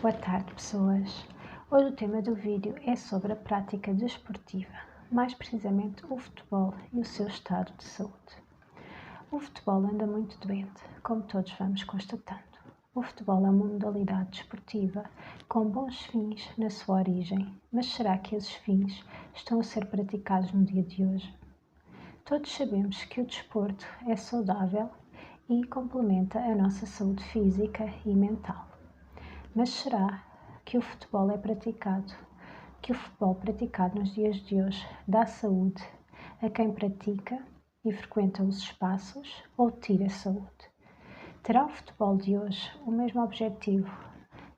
Boa tarde, pessoas. Hoje o tema do vídeo é sobre a prática desportiva, mais precisamente o futebol e o seu estado de saúde. O futebol anda muito doente, como todos vamos constatando. O futebol é uma modalidade desportiva com bons fins na sua origem, mas será que esses fins estão a ser praticados no dia de hoje? Todos sabemos que o desporto é saudável e complementa a nossa saúde física e mental. Mas será que o futebol praticado nos dias de hoje dá saúde a quem pratica e frequenta os espaços ou tira saúde? Terá o futebol de hoje o mesmo objetivo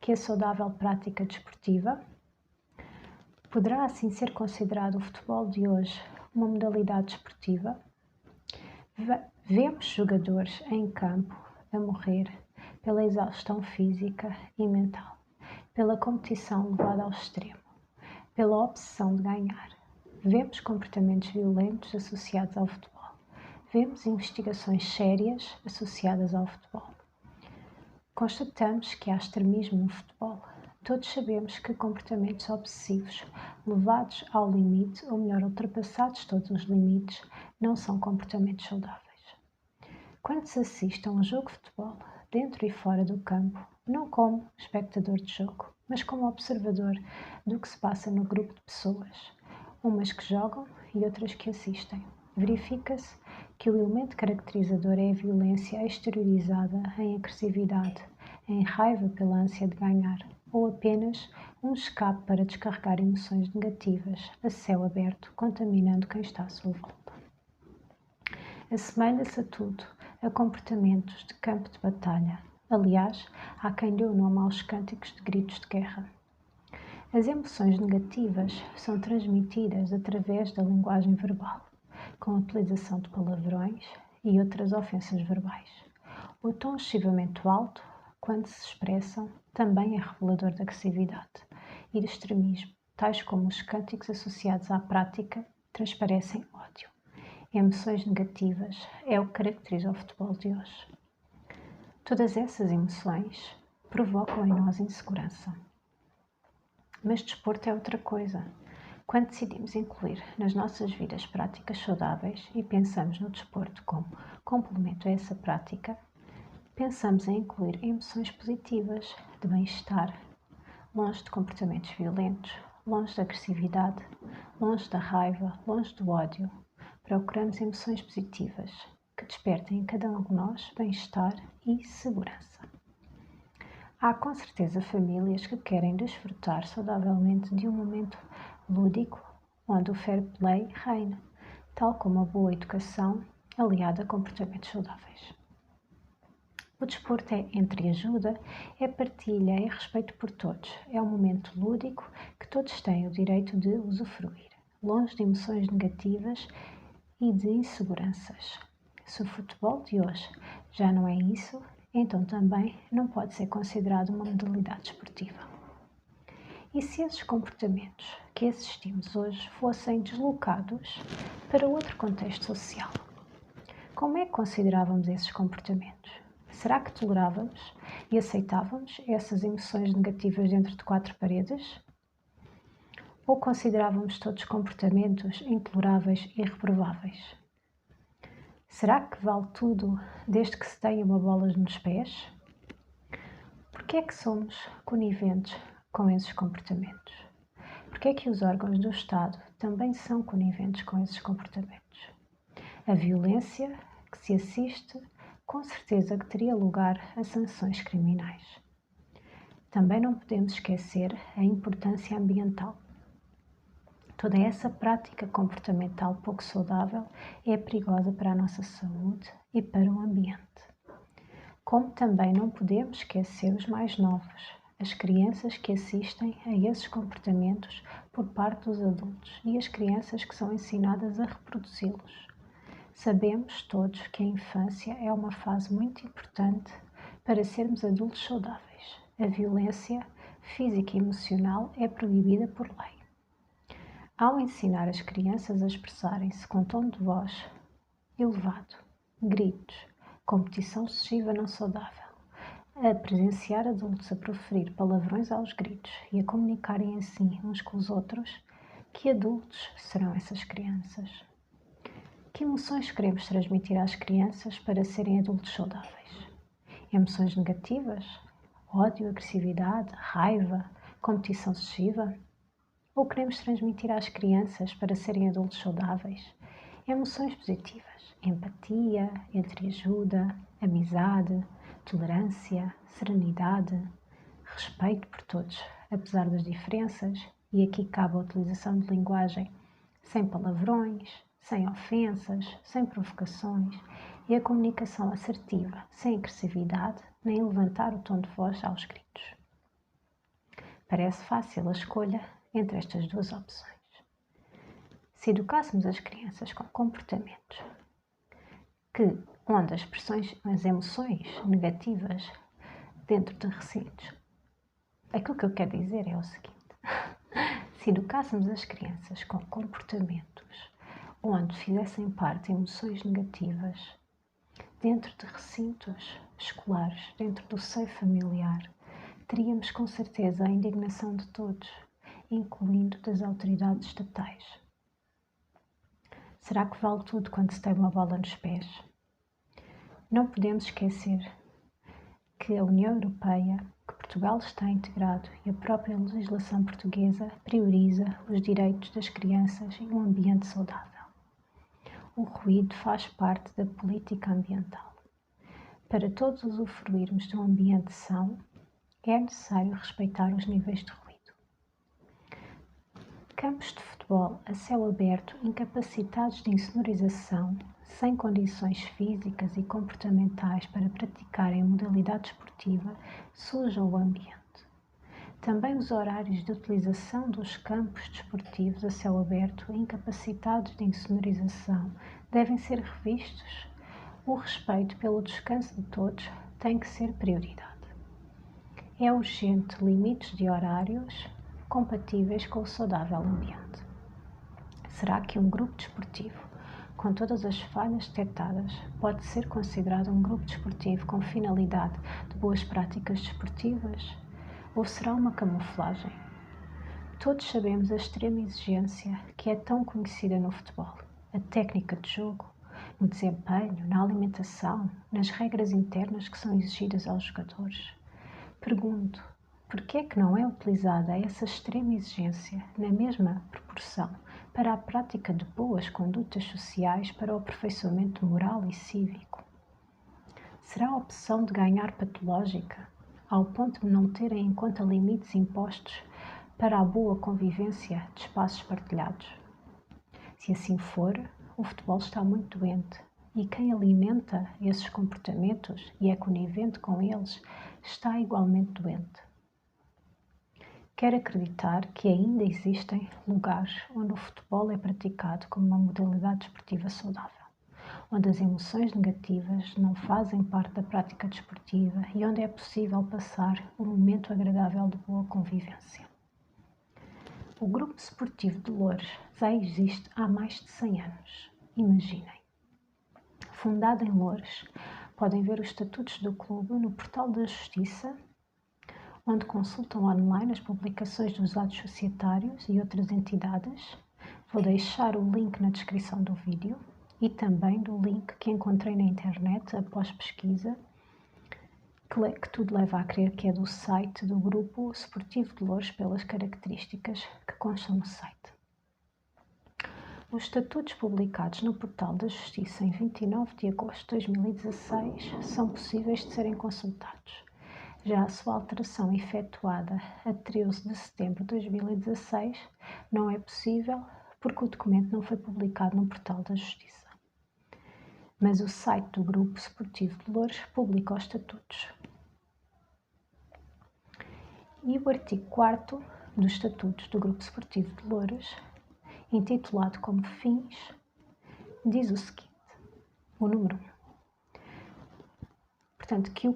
que a saudável prática desportiva? Poderá assim ser considerado o futebol de hoje uma modalidade desportiva? Vemos jogadores em campo a morrer pela exaustão física e mental, pela competição levada ao extremo, pela obsessão de ganhar. Vemos comportamentos violentos associados ao futebol. Vemos investigações sérias associadas ao futebol. Constatamos que há extremismo no futebol. Todos sabemos que comportamentos obsessivos levados ao limite, ou melhor, ultrapassados todos os limites, não são comportamentos saudáveis. Quando se assiste a um jogo de futebol, dentro e fora do campo, não como espectador de jogo, mas como observador do que se passa no grupo de pessoas, umas que jogam e outras que assistem, verifica-se que o elemento caracterizador é a violência exteriorizada em agressividade, em raiva pela ânsia de ganhar, ou apenas um escape para descarregar emoções negativas a céu aberto, contaminando quem está à sua volta. Assemelha-se a tudo a comportamentos de campo de batalha. Aliás, há quem dê o nome aos cânticos de gritos de guerra. As emoções negativas são transmitidas através da linguagem verbal, com a utilização de palavrões e outras ofensas verbais. O tom excessivamente alto, quando se expressam, também é revelador de agressividade e de extremismo, tais como os cânticos associados à prática transparecem ódio. Emoções negativas é o que caracteriza o futebol de hoje. Todas essas emoções provocam em nós insegurança. Mas desporto é outra coisa. Quando decidimos incluir nas nossas vidas práticas saudáveis e pensamos no desporto como complemento a essa prática, pensamos em incluir emoções positivas, de bem-estar, longe de comportamentos violentos, longe da agressividade, longe da raiva, longe do ódio. Procuramos emoções positivas que despertem em cada um de nós bem-estar e segurança. Há com certeza famílias que querem desfrutar saudavelmente de um momento lúdico onde o fair play reina, tal como a boa educação aliada a comportamentos saudáveis. O desporto é entreajuda, é partilha, é respeito por todos, é um momento lúdico que todos têm o direito de usufruir, longe de emoções negativas e de inseguranças. Se o futebol de hoje já não é isso, então também não pode ser considerado uma modalidade desportiva. E se esses comportamentos que assistimos hoje fossem deslocados para outro contexto social? Como é que considerávamos esses comportamentos? Será que tolerávamos e aceitávamos essas emoções negativas dentro de quatro paredes? Ou considerávamos todos comportamentos intoleráveis e reprováveis? Será que vale tudo desde que se tenha uma bola nos pés? Por que é que somos coniventes com esses comportamentos? Por que é que os órgãos do Estado também são coniventes com esses comportamentos? A violência que se assiste, com certeza que teria lugar a sanções criminais. Também não podemos esquecer a importância ambiental. Toda essa prática comportamental pouco saudável é perigosa para a nossa saúde e para o ambiente. Como também não podemos esquecer os mais novos, as crianças que assistem a esses comportamentos por parte dos adultos e as crianças que são ensinadas a reproduzi-los. Sabemos todos que a infância é uma fase muito importante para sermos adultos saudáveis. A violência física e emocional é proibida por lei. Ao ensinar as crianças a expressarem-se com tom de voz elevado, gritos, competição excessiva não saudável, a presenciar adultos a proferir palavrões aos gritos e a comunicarem assim uns com os outros, que adultos serão essas crianças? Que emoções queremos transmitir às crianças para serem adultos saudáveis? Emoções negativas? Ódio, agressividade, raiva, competição excessiva? Ou queremos transmitir às crianças para serem adultos saudáveis emoções positivas? Empatia, entreajuda, amizade, tolerância, serenidade, respeito por todos, apesar das diferenças, e aqui cabe a utilização de linguagem sem palavrões, sem ofensas, sem provocações e a comunicação assertiva, sem agressividade, nem levantar o tom de voz aos gritos. Parece fácil a escolha entre estas duas opções. Se educássemos as crianças com comportamentos onde as emoções negativas dentro de recintos, aquilo que eu quero dizer é o seguinte: se educássemos as crianças com comportamentos onde fizessem parte emoções negativas dentro de recintos escolares, dentro do seio familiar, teríamos com certeza a indignação de todos, incluindo das autoridades estatais. Será que vale tudo quando se tem uma bola nos pés? Não podemos esquecer que a União Europeia, que Portugal está integrado, e a própria legislação portuguesa prioriza os direitos das crianças em um ambiente saudável. O ruído faz parte da política ambiental. Para todos usufruirmos de um ambiente são, é necessário respeitar os níveis de ruído. Campos de futebol a céu aberto incapacitados de insonorização, sem condições físicas e comportamentais para praticarem a modalidade esportiva, sujam o ambiente. Também os horários de utilização dos campos desportivos a céu aberto incapacitados de insonorização devem ser revistos. O respeito pelo descanso de todos tem que ser prioridade. É urgente limites de horários compatíveis com o saudável ambiente. Será que um grupo desportivo, com todas as falhas detectadas, pode ser considerado um grupo desportivo com finalidade de boas práticas desportivas? Ou será uma camuflagem? Todos sabemos a extrema exigência que é tão conhecida no futebol, a técnica de jogo, no desempenho, na alimentação, nas regras internas que são exigidas aos jogadores. Pergunto, por que é que não é utilizada essa extrema exigência na mesma proporção para a prática de boas condutas sociais para o aperfeiçoamento moral e cívico? Será a opção de ganhar patológica, ao ponto de não terem em conta limites impostos para a boa convivência de espaços partilhados? Se assim for, o futebol está muito doente e quem alimenta esses comportamentos e é conivente com eles está igualmente doente. Quero acreditar que ainda existem lugares onde o futebol é praticado como uma modalidade desportiva saudável, onde as emoções negativas não fazem parte da prática desportiva e onde é possível passar um momento agradável de boa convivência. O Grupo Desportivo de Loures já existe há mais de 100 anos. Imaginem. Fundado em Loures, podem ver os estatutos do clube no Portal da Justiça, onde consultam online as publicações dos atos societários e outras entidades. Vou deixar o link na descrição do vídeo e também do link que encontrei na internet após pesquisa, que tudo leva a crer que é do site do Grupo Desportivo de Loures pelas características que constam no site. Os estatutos publicados no Portal da Justiça em 29 de agosto de 2016 são possíveis de serem consultados. Já a sua alteração efetuada a 13 de setembro de 2016 não é possível porque o documento não foi publicado no Portal da Justiça. Mas o site do Grupo Desportivo de Loures publica os estatutos. E o artigo 4º dos estatutos do Grupo Desportivo de Loures, intitulado como fins, diz o seguinte, o número 1. Portanto, que o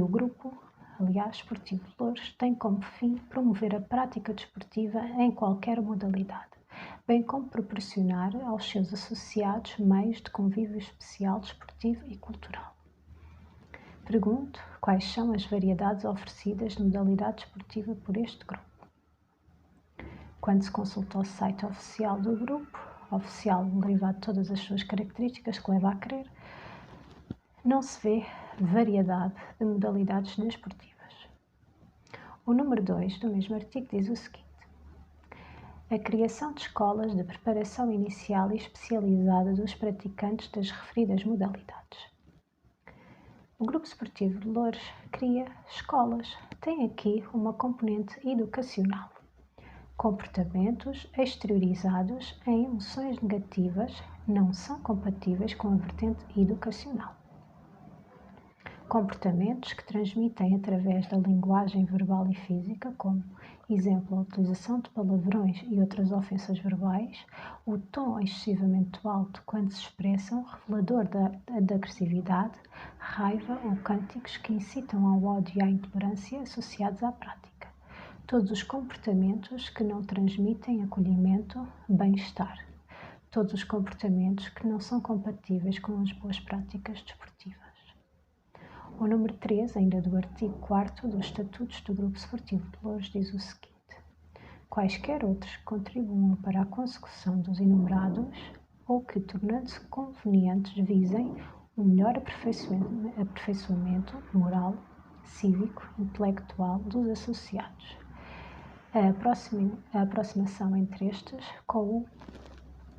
grupo Desportivo de Loures tem como fim promover a prática desportiva em qualquer modalidade, bem como proporcionar aos seus associados meios de convívio especial, desportivo e cultural. Pergunto quais são as variedades oferecidas de modalidade esportiva por este grupo. Quando se consulta o site oficial do grupo, oficial derivado de todas as suas características que leva a crer, não se vê variedade de modalidades desportivas. O número 2 do mesmo artigo diz o seguinte: a criação de escolas de preparação inicial e especializada dos praticantes das referidas modalidades. O Grupo Esportivo de Loures cria escolas. Tem aqui uma componente educacional. Comportamentos exteriorizados em emoções negativas não são compatíveis com a vertente educacional. Comportamentos que transmitem através da linguagem verbal e física, como, exemplo, a utilização de palavrões e outras ofensas verbais, o tom excessivamente alto quando se expressam, revelador da agressividade, raiva ou cânticos que incitam ao ódio e à intolerância associados à prática. Todos os comportamentos que não transmitem acolhimento, bem-estar. Todos os comportamentos que não são compatíveis com as boas práticas desportivas. O número 3, ainda do artigo 4º dos Estatutos do Grupo Esportivo de Loures, diz o seguinte: quaisquer outros que contribuam para a consecução dos enumerados ou que, tornando-se convenientes, visem um melhor aperfeiçoamento moral, cívico, intelectual dos associados. A aproximação entre estes com o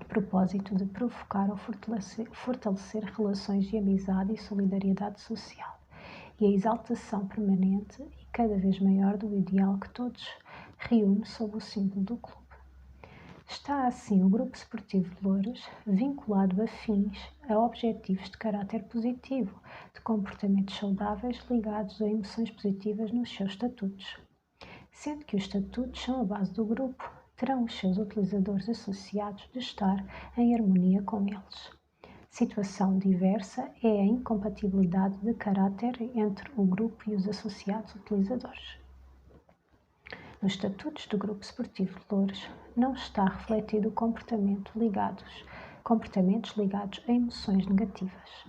propósito de provocar ou fortalecer relações de amizade e solidariedade social e a exaltação permanente e cada vez maior do ideal que todos reúne sob o símbolo do clube. Está assim o Grupo Esportivo de Loures vinculado a fins, a objetivos de caráter positivo, de comportamentos saudáveis ligados a emoções positivas nos seus estatutos. Sendo que os estatutos são a base do grupo, terão os seus utilizadores associados de estar em harmonia com eles. Situação diversa é a incompatibilidade de caráter entre o grupo e os associados utilizadores. Nos estatutos do Grupo Esportivo de Loures não está refletido comportamentos ligados a emoções negativas.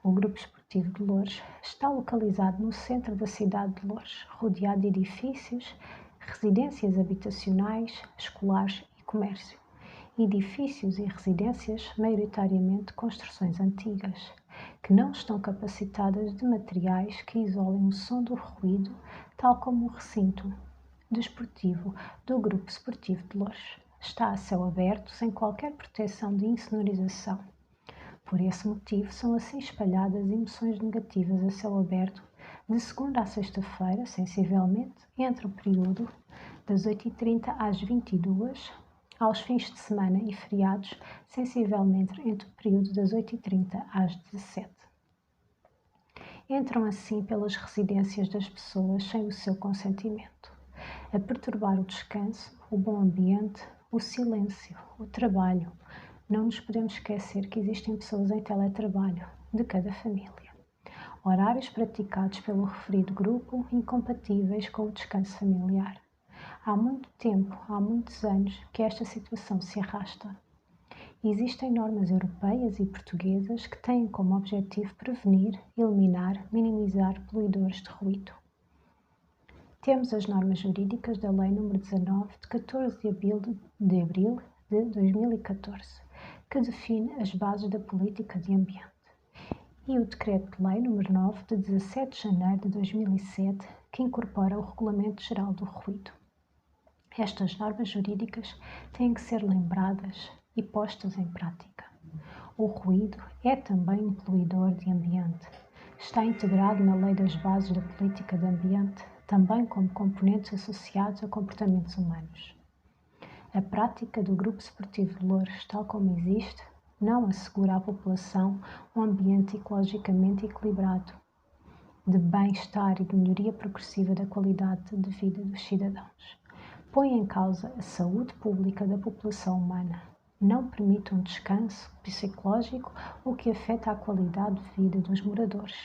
O Grupo Esportivo de Loures está localizado no centro da cidade de Loures, rodeado de edifícios, residências habitacionais, escolares e comércio. Edifícios e residências, maioritariamente construções antigas, que não estão capacitadas de materiais que isolem o som do ruído, tal como o recinto desportivo do Grupo Esportivo de Loures. Está a céu aberto, sem qualquer proteção de insonorização. Por esse motivo, são assim espalhadas emoções negativas a céu aberto, de segunda a sexta-feira, sensivelmente, entre o período das 8h30 às 22h, aos fins de semana e feriados, sensivelmente entre o período das 8h30 às 17h. Entram assim pelas residências das pessoas sem o seu consentimento, a perturbar o descanso, o bom ambiente, o silêncio, o trabalho. Não nos podemos esquecer que existem pessoas em teletrabalho, de cada família. Horários praticados pelo referido grupo incompatíveis com o descanso familiar. Há muito tempo, há muitos anos, que esta situação se arrasta. Existem normas europeias e portuguesas que têm como objetivo prevenir, eliminar, minimizar poluidores de ruído. Temos as normas jurídicas da Lei nº 19, de 14 de abril de 2014, que define as bases da política de ambiente, e o Decreto-Lei nº 9, de 17 de janeiro de 2007, que incorpora o Regulamento Geral do Ruído. Estas normas jurídicas têm que ser lembradas e postas em prática. O ruído é também um poluidor de ambiente. Está integrado na Lei das Bases da Política de Ambiente, também como componentes associados a comportamentos humanos. A prática do Grupo Esportivo de Loures, tal como existe, não assegura à população um ambiente ecologicamente equilibrado, de bem-estar e de melhoria progressiva da qualidade de vida dos cidadãos. Põe em causa a saúde pública da população humana. Não permite um descanso psicológico, o que afeta a qualidade de vida dos moradores,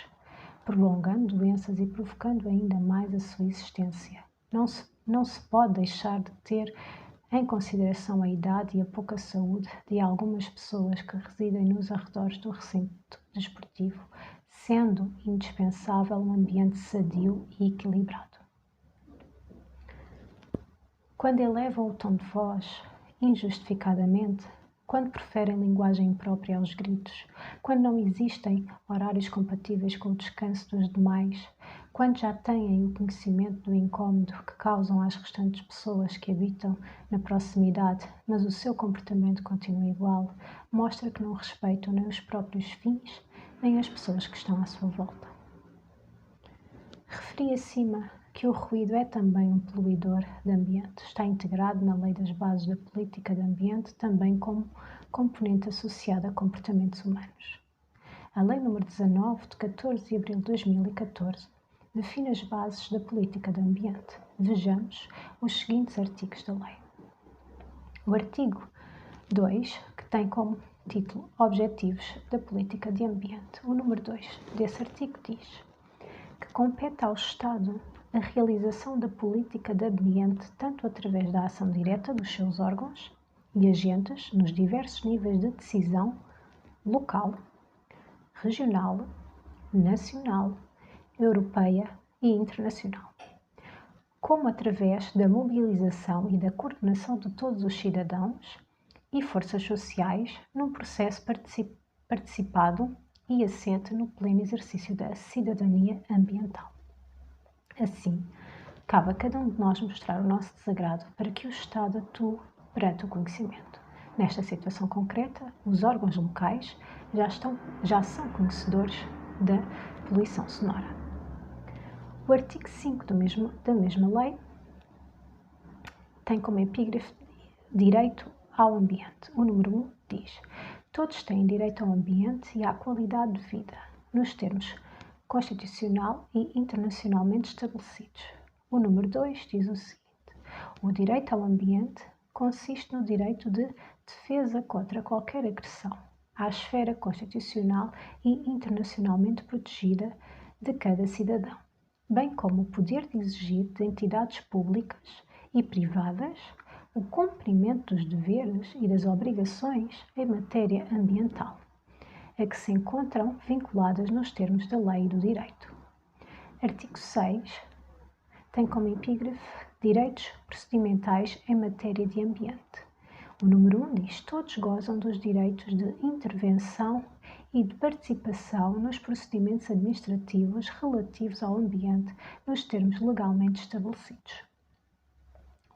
prolongando doenças e provocando ainda mais a sua existência. Não se pode deixar de ter em consideração a idade e a pouca saúde de algumas pessoas que residem nos arredores do recinto desportivo, sendo indispensável um ambiente sadio e equilibrado. Quando elevam o tom de voz, injustificadamente, quando preferem linguagem imprópria aos gritos, quando não existem horários compatíveis com o descanso dos demais, quando já têm o conhecimento do incómodo que causam às restantes pessoas que habitam na proximidade, mas o seu comportamento continua igual, mostra que não respeitam nem os próprios fins, nem as pessoas que estão à sua volta. Referi acima que o ruído é também um poluidor de ambiente. Está integrado na Lei das Bases da Política de Ambiente, também como componente associado a comportamentos humanos. A Lei nº 19, de 14 de abril de 2014, define as bases da política de ambiente. Vejamos os seguintes artigos da lei. O artigo 2, que tem como título Objetivos da Política de Ambiente. O número 2 desse artigo diz que compete ao Estado a realização da política de ambiente tanto através da ação direta dos seus órgãos e agentes nos diversos níveis de decisão local, regional, nacional, europeia e internacional, como através da mobilização e da coordenação de todos os cidadãos e forças sociais num processo participado e assente no pleno exercício da cidadania ambiental. Assim, cabe a cada um de nós mostrar o nosso desagrado para que o Estado atue perante o conhecimento. Nesta situação concreta, os órgãos locais já são conhecedores da poluição sonora. O artigo 5 da mesma lei tem como epígrafe Direito ao Ambiente. O número 1 diz: todos têm direito ao ambiente e à qualidade de vida, nos termos constitucional e internacionalmente estabelecidos. O número 2 diz o seguinte: o direito ao ambiente consiste no direito de defesa contra qualquer agressão à esfera constitucional e internacionalmente protegida de cada cidadão, bem como o poder de exigir de entidades públicas e privadas o cumprimento dos deveres e das obrigações em matéria ambiental, a que se encontram vinculadas nos termos da lei e do direito. Artigo 6 tem como epígrafe Direitos procedimentais em matéria de ambiente. O número 1 diz: todos gozam dos direitos de intervenção e de participação nos procedimentos administrativos relativos ao ambiente nos termos legalmente estabelecidos.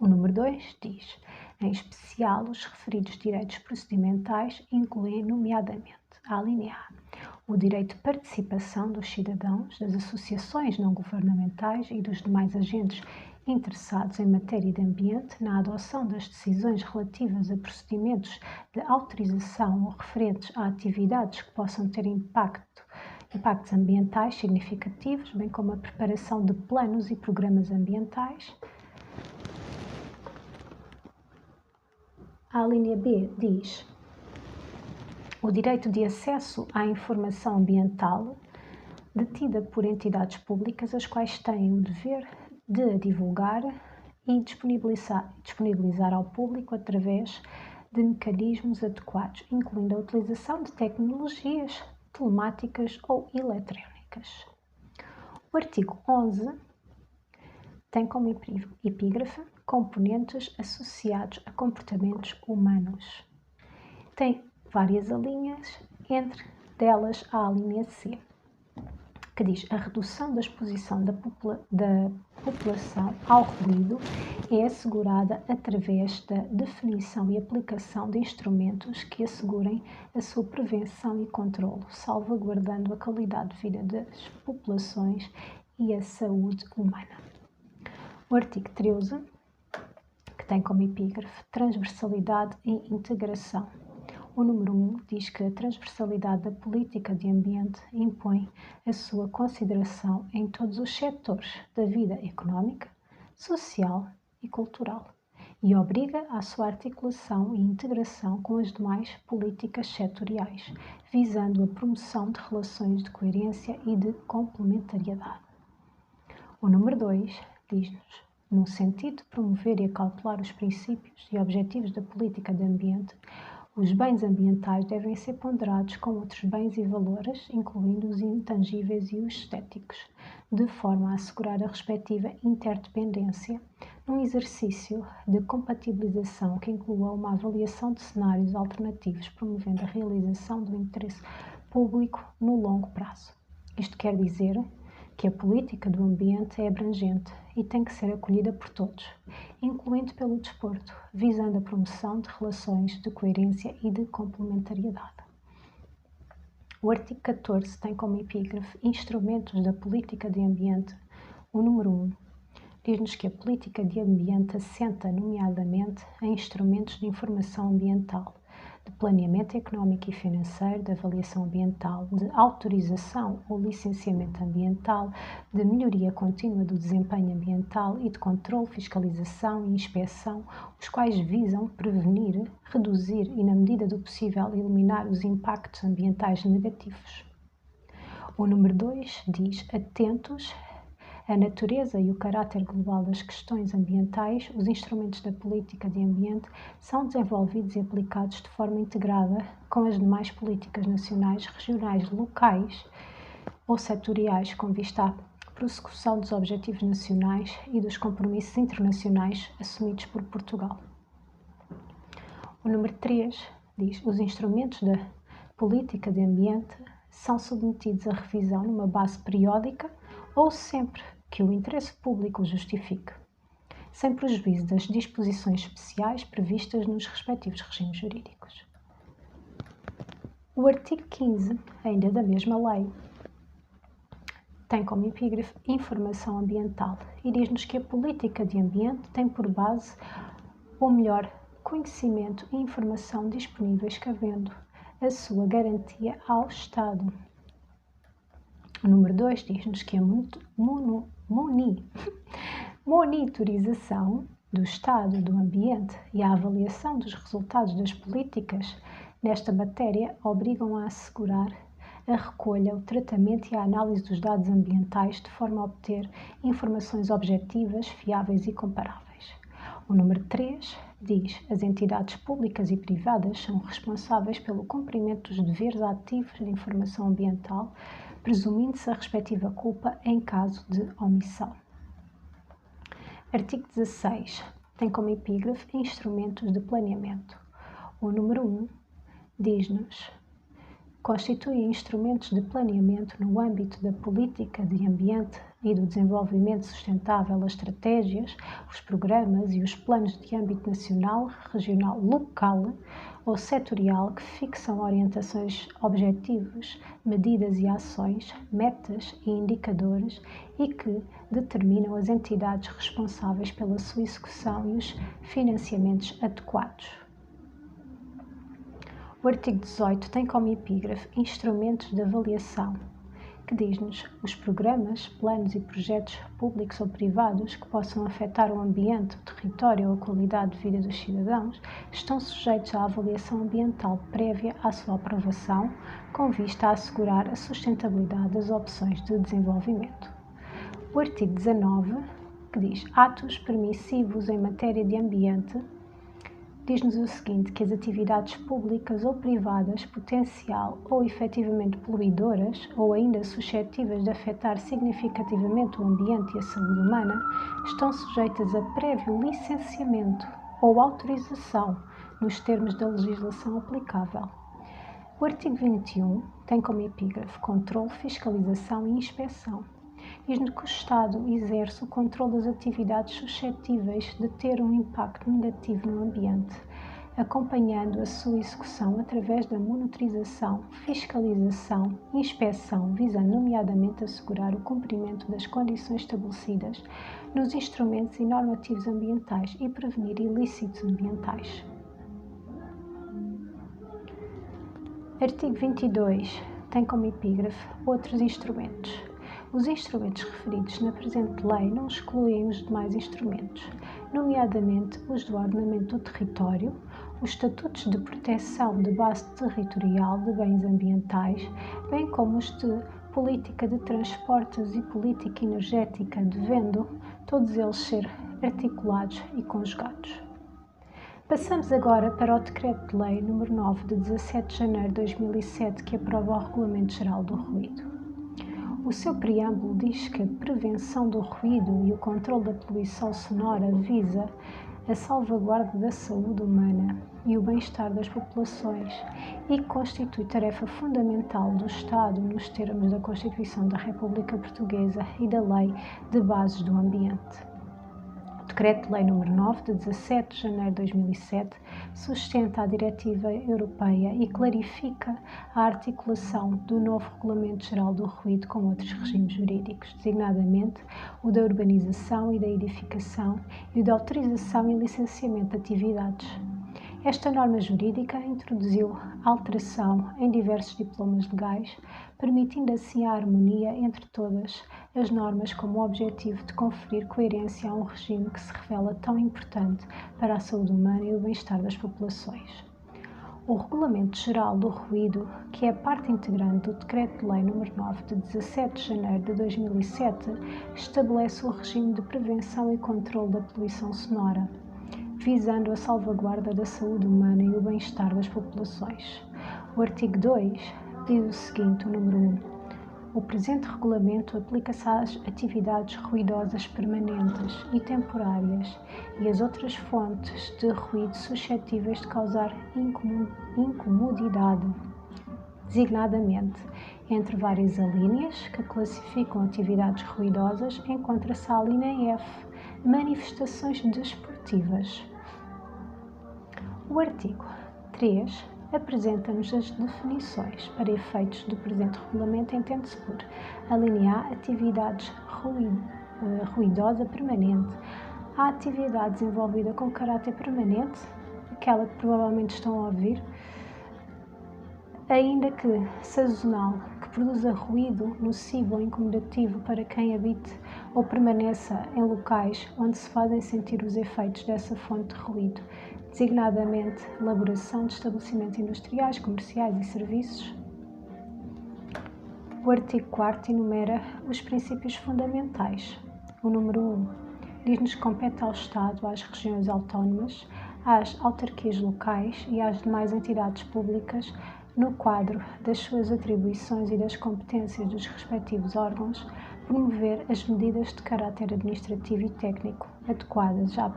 O número 2 diz: em especial, os referidos direitos procedimentais incluem, nomeadamente, a linha A, o direito de participação dos cidadãos, das associações não governamentais e dos demais agentes interessados em matéria de ambiente na adoção das decisões relativas a procedimentos de autorização ou referentes a atividades que possam ter impactos ambientais significativos, bem como a preparação de planos e programas ambientais. A linha B diz: o direito de acesso à informação ambiental detida por entidades públicas, as quais têm o dever de a divulgar e disponibilizar ao público através de mecanismos adequados, incluindo a utilização de tecnologias telemáticas ou eletrónicas. O artigo 11 tem como epígrafe componentes associados a comportamentos humanos. Tem várias alíneas, entre delas a linha C, que diz: a redução da exposição da população ao ruído é assegurada através da definição e aplicação de instrumentos que assegurem a sua prevenção e controlo, salvaguardando a qualidade de vida das populações e a saúde humana. O artigo 13, que tem como epígrafe transversalidade e integração. O número 1 diz que a transversalidade da política de ambiente impõe a sua consideração em todos os setores da vida económica, social e cultural e obriga à sua articulação e integração com as demais políticas setoriais, visando a promoção de relações de coerência e de complementariedade. O número 2 diz-nos: no sentido de promover e acautelar os princípios e objetivos da política de ambiente, Os bens ambientais devem ser ponderados com outros bens e valores, incluindo os intangíveis e os estéticos, de forma a assegurar a respectiva interdependência, num exercício de compatibilização que inclua uma avaliação de cenários alternativos, promovendo a realização do interesse público no longo prazo. Isto quer dizer que a política do ambiente é abrangente e tem que ser acolhida por todos, incluindo pelo desporto, visando a promoção de relações de coerência e de complementariedade. O artigo 14 tem como epígrafe Instrumentos da Política de Ambiente. O número 1 diz-nos que a política de ambiente assenta, nomeadamente, em instrumentos de informação ambiental, de planeamento económico e financeiro, de avaliação ambiental, de autorização ou licenciamento ambiental, de melhoria contínua do desempenho ambiental e de controle, fiscalização e inspeção, os quais visam prevenir, reduzir e, na medida do possível, eliminar os impactos ambientais negativos. O número 2 diz: atentos à natureza e o caráter global das questões ambientais, os instrumentos da política de ambiente são desenvolvidos e aplicados de forma integrada com as demais políticas nacionais, regionais, locais ou setoriais, com vista à prossecução dos objetivos nacionais e dos compromissos internacionais assumidos por Portugal. O número 3 diz: os instrumentos da política de ambiente são submetidos a revisão numa base periódica ou sempre que o interesse público o justifique, sem prejuízo das disposições especiais previstas nos respectivos regimes jurídicos. O artigo 15, ainda da mesma lei, tem como epígrafe Informação Ambiental e diz-nos que a política de ambiente tem por base, ou melhor, conhecimento e informação disponíveis cabendo a sua garantia ao Estado. O número 2 diz-nos que a monitorização do estado do ambiente e a avaliação dos resultados das políticas nesta matéria obrigam a assegurar a recolha, o tratamento e a análise dos dados ambientais de forma a obter informações objetivas, fiáveis e comparáveis. O número 3 diz: as entidades públicas e privadas são responsáveis pelo cumprimento dos deveres ativos de informação ambiental, presumindo-se a respectiva culpa em caso de omissão. Artigo 16 tem como epígrafe Instrumentos de Planeamento. O número 1 diz-nos: constituem instrumentos de planeamento no âmbito da política de ambiente e do desenvolvimento sustentável as estratégias, os programas e os planos de âmbito nacional, regional, local ou setorial que fixam orientações, objetivos, medidas e ações, metas e indicadores e que determinam as entidades responsáveis pela sua execução e os financiamentos adequados. O artigo 18 tem como epígrafe Instrumentos de Avaliação, que diz-nos: os programas, planos e projetos públicos ou privados que possam afetar o ambiente, o território ou a qualidade de vida dos cidadãos estão sujeitos à avaliação ambiental prévia à sua aprovação, com vista a assegurar a sustentabilidade das opções de desenvolvimento. O artigo 19, que diz atos permissivos em matéria de ambiente, diz-nos o seguinte: que as atividades públicas ou privadas potencial ou efetivamente poluidoras ou ainda suscetíveis de afetar significativamente o ambiente e a saúde humana estão sujeitas a prévio licenciamento ou autorização nos termos da legislação aplicável. O artigo 21 tem como epígrafe Controle, Fiscalização e Inspeção. Diz-nos que o Estado exerce o controle das atividades suscetíveis de ter um impacto negativo no ambiente, acompanhando a sua execução através da monitorização, fiscalização e inspeção, visando nomeadamente assegurar o cumprimento das condições estabelecidas nos instrumentos e normativos ambientais e prevenir ilícitos ambientais. Artigo 22 tem como epígrafe Outros instrumentos. Os instrumentos referidos na presente lei não excluem os demais instrumentos, nomeadamente os do ordenamento do território, os estatutos de proteção de base territorial de bens ambientais, bem como os de política de transportes e política energética, devendo todos eles ser articulados e conjugados. Passamos agora para o Decreto-Lei nº 9 de 17 de janeiro de 2007, que aprova o Regulamento Geral do Ruído. O seu preâmbulo diz que a prevenção do ruído e o controle da poluição sonora visa a salvaguarda da saúde humana e o bem-estar das populações e constitui tarefa fundamental do Estado nos termos da Constituição da República Portuguesa e da Lei de Bases do Ambiente. O Decreto-Lei nº 9 de 17 de janeiro de 2007 sustenta a Diretiva Europeia e clarifica a articulação do novo Regulamento Geral do Ruído com outros regimes jurídicos, designadamente o da urbanização e da edificação e o da autorização e licenciamento de atividades. Esta norma jurídica introduziu alteração em diversos diplomas legais, permitindo assim a harmonia entre todas as normas com o objetivo de conferir coerência a um regime que se revela tão importante para a saúde humana e o bem-estar das populações. O Regulamento Geral do Ruído, que é parte integrante do Decreto-Lei nº 9 de 17 de janeiro de 2007, estabelece o regime de prevenção e controle da poluição sonora, visando a salvaguarda da saúde humana e o bem-estar das populações. O artigo 2 diz o seguinte, o número 1. O presente regulamento aplica-se às atividades ruidosas permanentes e temporárias e às outras fontes de ruído suscetíveis de causar incomodidade, designadamente, entre várias alíneas que classificam atividades ruidosas, encontra-se a alínea F, manifestações desportivas. O artigo 3 apresenta-nos as definições. Para efeitos do presente regulamento, entende-se por alínea A, atividades ruidosa permanente. A atividade desenvolvida com caráter permanente, aquela que provavelmente estão a ouvir, ainda que sazonal, que produza ruído nocivo ou incomodativo para quem habite ou permaneça em locais onde se fazem sentir os efeitos dessa fonte de ruído, designadamente elaboração de estabelecimentos industriais, comerciais e serviços. O artigo 4º enumera os princípios fundamentais. O número 1 diz-nos que compete ao Estado, às regiões autónomas, às autarquias locais e às demais entidades públicas, no quadro das suas atribuições e das competências dos respectivos órgãos, promover as medidas de caráter administrativo e técnico adequadas à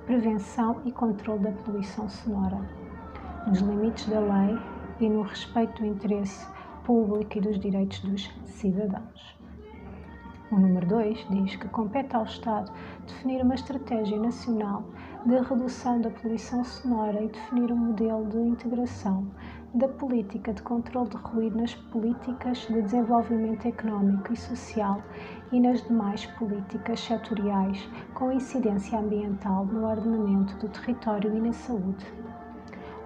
prevenção e controle da poluição sonora, nos limites da lei e no respeito do interesse público e dos direitos dos cidadãos. O número 2 diz que compete ao Estado definir uma estratégia nacional de redução da poluição sonora e definir um modelo de integração da política de controle de ruído nas políticas de desenvolvimento económico e social e nas demais políticas setoriais com incidência ambiental no ordenamento do território e na saúde.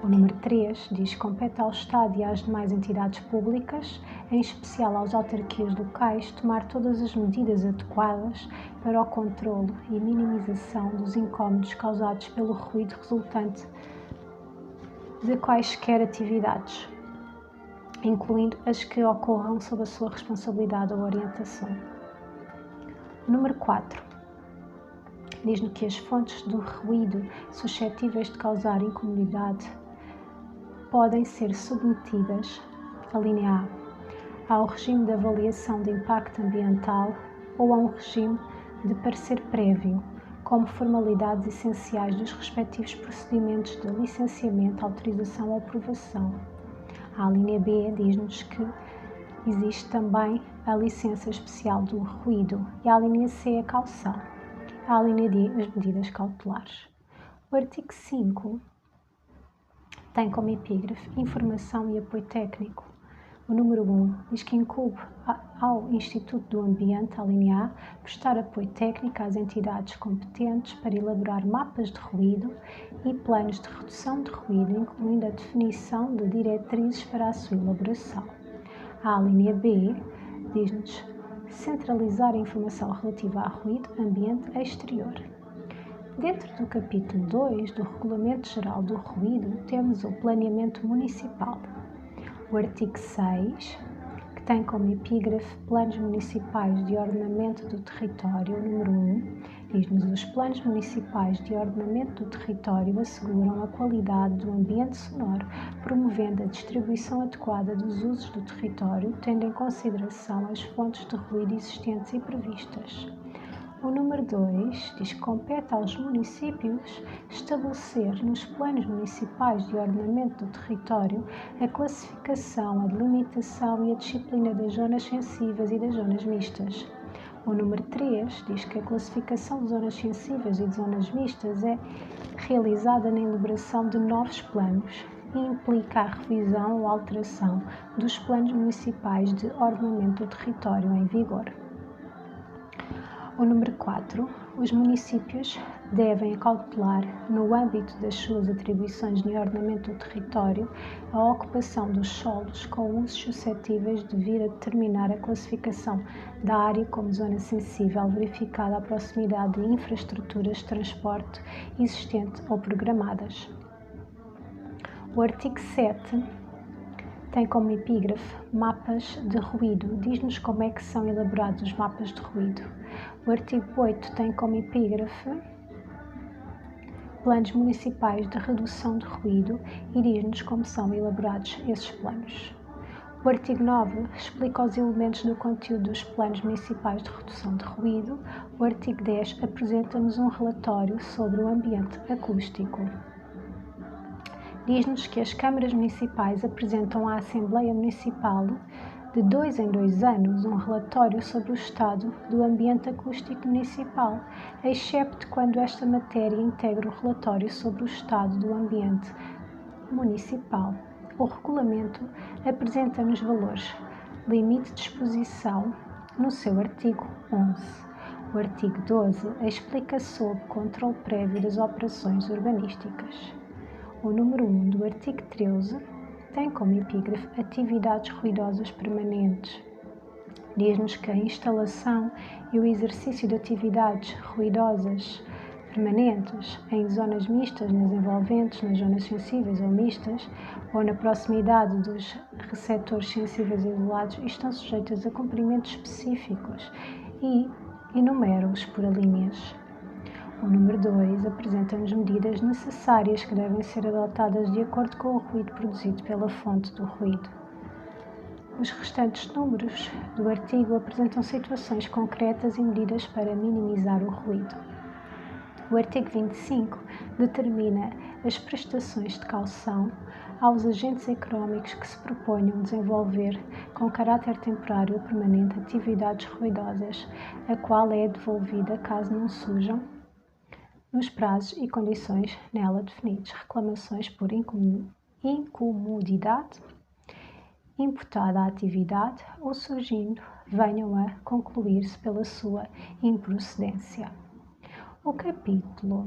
O número 3 diz que compete ao Estado e às demais entidades públicas, em especial às autarquias locais, tomar todas as medidas adequadas para o controlo e minimização dos incômodos causados pelo ruído resultante de quaisquer atividades, incluindo as que ocorram sob a sua responsabilidade ou orientação. O número 4 diz-nos que as fontes do ruído suscetíveis de causar incomodidade podem ser submetidas, a linha A, ao regime de avaliação de impacto ambiental ou a um regime de parecer prévio, como formalidades essenciais dos respectivos procedimentos de licenciamento, autorização ou aprovação. A linha B diz-nos que existe também a licença especial do ruído e a linha C a caução. A linha D as medidas cautelares. O artigo 5 tem como epígrafe informação e apoio técnico. O número 1 diz que incumbe ao Instituto do Ambiente, a linha A, prestar apoio técnico às entidades competentes para elaborar mapas de ruído e planos de redução de ruído, incluindo a definição de diretrizes para a sua elaboração. A linha B diz-nos centralizar a informação relativa a ruído, ambiente e exterior. Dentro do capítulo 2 do Regulamento Geral do Ruído, temos o planeamento municipal. O artigo 6, que que tem como epígrafe Planos Municipais de Ordenamento do Território, número 1, diz-nos: os planos municipais de ordenamento do território asseguram a qualidade do ambiente sonoro, promovendo a distribuição adequada dos usos do território, tendo em consideração as fontes de ruído existentes e previstas. O número 2 diz que compete aos municípios estabelecer nos planos municipais de ordenamento do território a classificação, a delimitação e a disciplina das zonas sensíveis e das zonas mistas. O número 3 diz que a classificação de zonas sensíveis e de zonas mistas é realizada na elaboração de novos planos e implica a revisão ou alteração dos planos municipais de ordenamento do território em vigor. O número 4. Os municípios devem acautelar, no âmbito das suas atribuições de ordenamento do território, a ocupação dos solos com usos suscetíveis de vir a determinar a classificação da área como zona sensível, verificada a proximidade de infraestruturas de transporte existente ou programadas. O artigo 7 tem como epígrafe mapas de ruído, diz-nos como é que são elaborados os mapas de ruído. O artigo 8 tem como epígrafe planos municipais de redução de ruído e diz-nos como são elaborados esses planos. O artigo 9 explica os elementos do conteúdo dos planos municipais de redução de ruído. O artigo 10 apresenta-nos um relatório sobre o ambiente acústico. Diz-nos que as câmaras municipais apresentam à Assembleia Municipal de 2 em 2 anos um relatório sobre o estado do ambiente acústico municipal, excepto quando esta matéria integra o relatório sobre o estado do ambiente municipal. O regulamento apresenta-nos valores, limite de exposição no seu artigo 11. O artigo 12 explica sobre controle prévio das operações urbanísticas. O número 1 do artigo 13 tem como epígrafe atividades ruidosas permanentes. Diz-nos que a instalação e o exercício de atividades ruidosas permanentes em zonas mistas, nas envolventes, nas zonas sensíveis ou mistas, ou na proximidade dos receptores sensíveis isolados, estão sujeitas a cumprimentos específicos e enumera-os por alíneas. O número 2 apresenta-nos medidas necessárias que devem ser adotadas de acordo com o ruído produzido pela fonte do ruído. Os restantes números do artigo apresentam situações concretas e medidas para minimizar o ruído. O artigo 25 determina as prestações de caução aos agentes económicos que se proponham desenvolver com caráter temporário ou permanente atividades ruidosas, a qual é devolvida caso não surjam, nos prazos e condições nela definidos, reclamações por incomodidade imputada à atividade ou surgindo, venham a concluir-se pela sua improcedência. O capítulo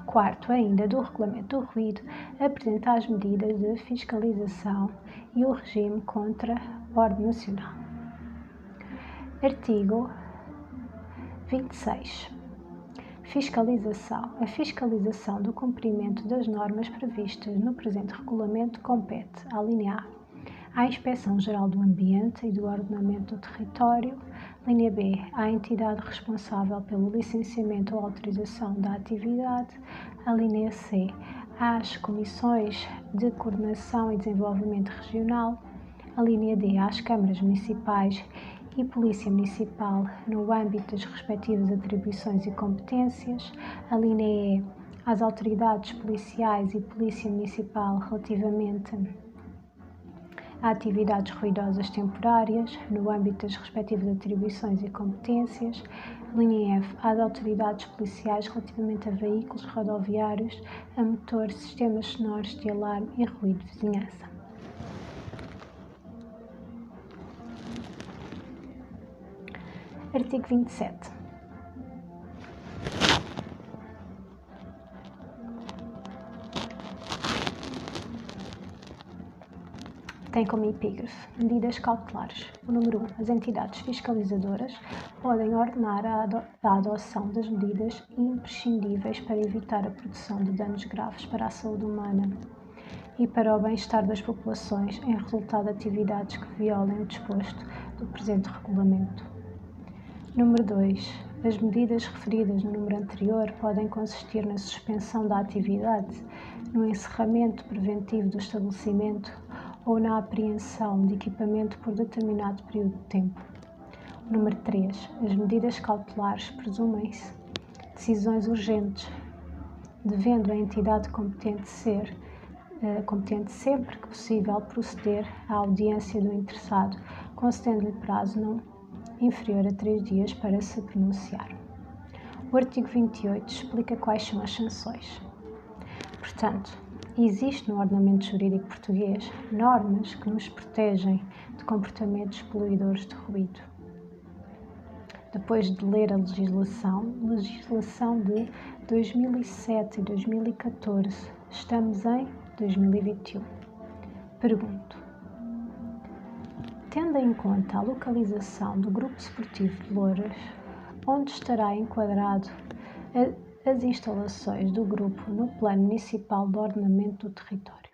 4 ainda do Regulamento do Ruído apresenta as medidas de fiscalização e o regime contra a ordem nacional. Artigo 26. Fiscalização. A fiscalização do cumprimento das normas previstas no presente regulamento compete, à linha A, à Inspeção-Geral do Ambiente e do Ordenamento do Território, linha B, à entidade responsável pelo licenciamento ou autorização da atividade, a linha C, às Comissões de Coordenação e Desenvolvimento Regional, a linha D, às câmaras municipais e Polícia Municipal no âmbito das respectivas atribuições e competências, a linha E, às autoridades policiais e Polícia Municipal relativamente a atividades ruidosas temporárias no âmbito das respectivas atribuições e competências, linha F, às autoridades policiais relativamente a veículos rodoviários, a motor, sistemas sonoros de alarme e ruído de vizinhança. Artigo 27. Tem como epígrafe medidas cautelares. O número 1. As entidades fiscalizadoras podem ordenar a adoção das medidas imprescindíveis para evitar a produção de danos graves para a saúde humana. e para o bem-estar das populações em resultado de atividades que violem o disposto do presente regulamento. Número 2. As medidas referidas no número anterior podem consistir na suspensão da atividade, no encerramento preventivo do estabelecimento ou na apreensão de equipamento por determinado período de tempo. Número 3. As medidas cautelares presumem-se decisões urgentes, devendo a entidade competente sempre que possível proceder à audiência do interessado, concedendo-lhe prazo não inferior a 3 dias para se pronunciar. O artigo 28 explica quais são as sanções. Portanto, existe no ordenamento jurídico português normas que nos protegem de comportamentos poluidores de ruído. Depois de ler a legislação de 2007 e 2014, estamos em 2021. Pergunto: tendo em conta a localização do Grupo Esportivo de Louras, onde estará enquadrado as instalações do grupo no Plano Municipal de Ordenamento do Território?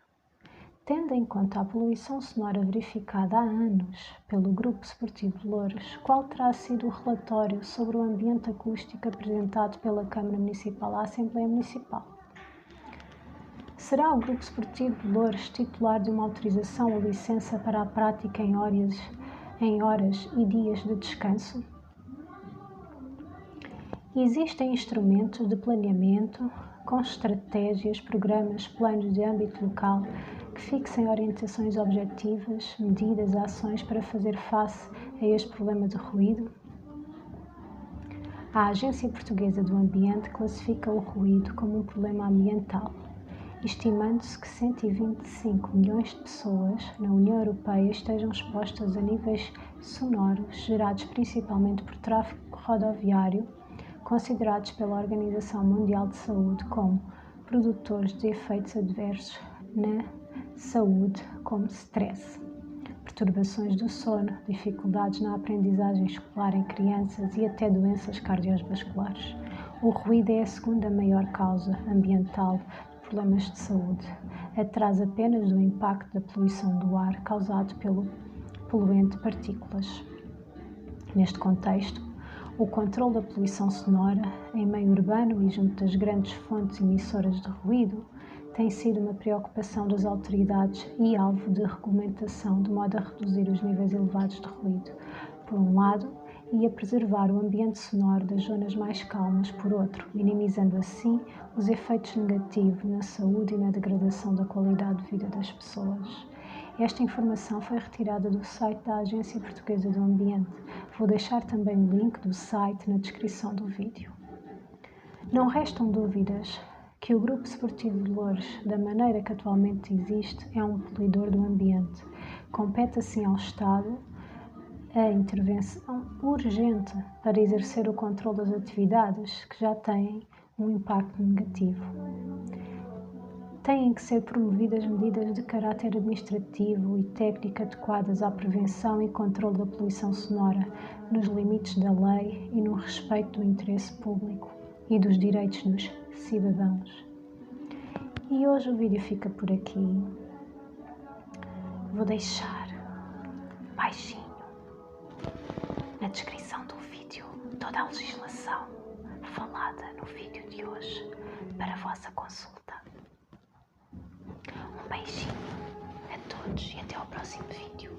Tendo em conta a poluição sonora verificada há anos pelo Grupo Esportivo de Louras, qual terá sido o relatório sobre o ambiente acústico apresentado pela Câmara Municipal à Assembleia Municipal? Será o Grupo Esportivo de Louras titular de uma autorização ou licença para a prática em horas e dias de descanso? Existem instrumentos de planeamento com estratégias, programas, planos de âmbito local que fixem orientações objetivas, medidas, ações para fazer face a este problema de ruído? A Agência Portuguesa do Ambiente classifica o ruído como um problema ambiental, estimando-se que 125 milhões de pessoas na União Europeia estejam expostas a níveis sonoros gerados principalmente por tráfego rodoviário, considerados pela Organização Mundial de Saúde como produtores de efeitos adversos na saúde, como stress, perturbações do sono, dificuldades na aprendizagem escolar em crianças e até doenças cardiovasculares. O ruído é a segunda maior causa ambiental de problemas de saúde, atrás apenas do impacto da poluição do ar causado pelo poluente partículas. Neste contexto, o controle da poluição sonora em meio urbano e junto das grandes fontes emissoras de ruído tem sido uma preocupação das autoridades e alvo de regulamentação de modo a reduzir os níveis elevados de ruído, por um lado, e a preservar o ambiente sonoro das zonas mais calmas, por outro, minimizando assim os efeitos negativos na saúde e na degradação da qualidade de vida das pessoas. Esta informação foi retirada do site da Agência Portuguesa do Ambiente. Vou deixar também o link do site na descrição do vídeo. Não restam dúvidas que o Grupo Esportivo de Louras, da maneira que atualmente existe, é um poluidor do ambiente. Compete assim ao Estado a intervenção urgente para exercer o controle das atividades que já têm um impacto negativo. Têm que ser promovidas medidas de caráter administrativo e técnico adequadas à prevenção e controle da poluição sonora, nos limites da lei e no respeito do interesse público e dos direitos dos cidadãos. E hoje o vídeo fica por aqui. Vou deixar baixinho na descrição do vídeo toda a legislação falada no vídeo de hoje para a vossa consulta. Um beijinho a todos e até ao próximo vídeo.